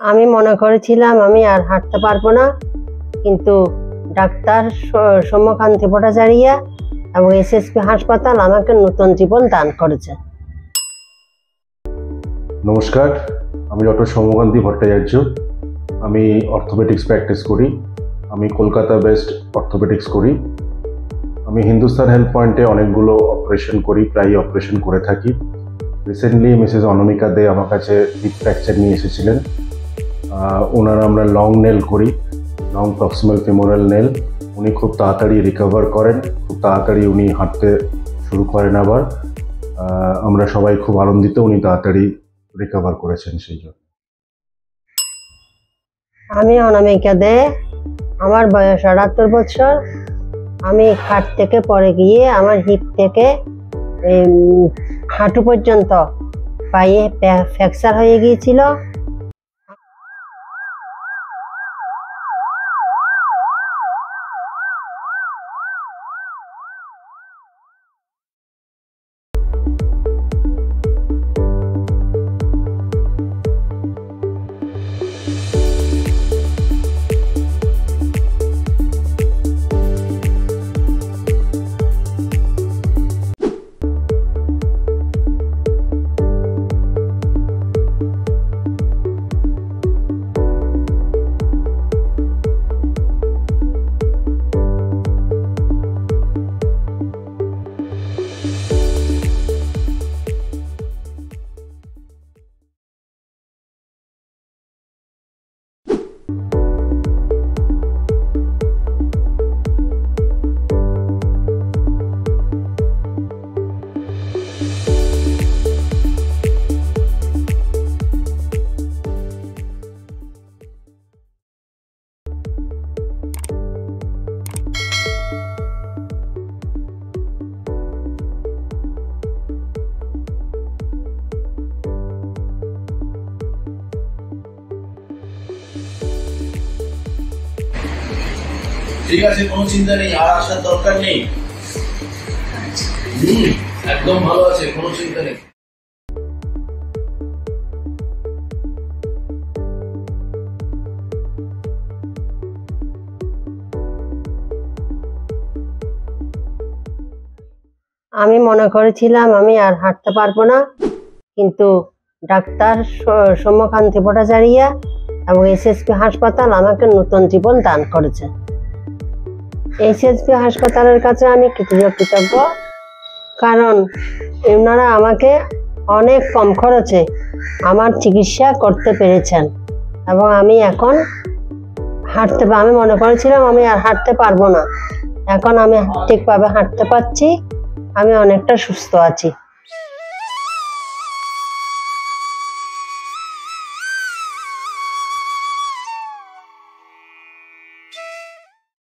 আমি মনে করেছিলাম আমি আর হাঁটতে পারবো না, কিন্তু ডাক্তার সৌম্যকান্তি ভট্টাচার্য এবং এসএসপি হাসপাতাল আমাকে নতুন জীবন দান করেছে। নমস্কার, আমি ডক্টর সৌম্যকান্তি ভট্টাচার্য। আমি অর্থোপেডিক্স প্র্যাকটিস করি। আমি কলকাতা বেস্ট অর্থোপেডিক্স করি। আমি হিন্দুস্তান হেলথ পয়েন্টে অনেকগুলো অপারেশন করি, প্রায়ই অপারেশন করে থাকি। রিসেন্টলি মিসেস অনামিকা দে আমার কাছে হিপ ফ্র্যাকচার নিয়ে এসেছিলেন। ওনার আমরা লং নেল করি, লং প্রক্সিমাল ফিমোরাল নেল। উনি খুব তাড়াতাড়ি রিকভার করেন, খুব তাড়াতাড়ি উনি হাঁটতে শুরু করেন আবার। আমরা সবাই খুব আনন্দিত উনি তাড়াতাড়ি রিকভার করেছেন। সেই জন্য আমি অনামিকা দে, আমার বয়স 78 বছর। আমি খাট থেকে পড়ে গিয়ে আমার হিপ থেকে হাঁটু পর্যন্ত পায়ে ফ্র্যাকচার হয়ে গিয়েছিল। ঠিক আছে, কোনো চিন্তা নেই, আর আসার দরকার নেই। একদম ভালো আছে, কোনো চিন্তা নেই। আমি মনে করেছিলাম আমি আর হাঁটতে পারবো না, কিন্তু ডাক্তার সৌম্যকান্তি ভট্টাচার্য এবং এসএসপি হাসপাতাল আমাকে নতুন জীবন দান করেছে। এসএসপি হাসপাতালের কাছে আমি কৃতজ্ঞ, কারণ ওনারা আমাকে অনেক কম খরচে আমার চিকিৎসা করতে পেরেছেন এবং আমি এখন আমি মনে করেছিলাম আমি আর হাঁটতে পারবো না, এখন আমি ঠিকভাবে হাঁটতে পারছি, আমি অনেকটা সুস্থ আছি।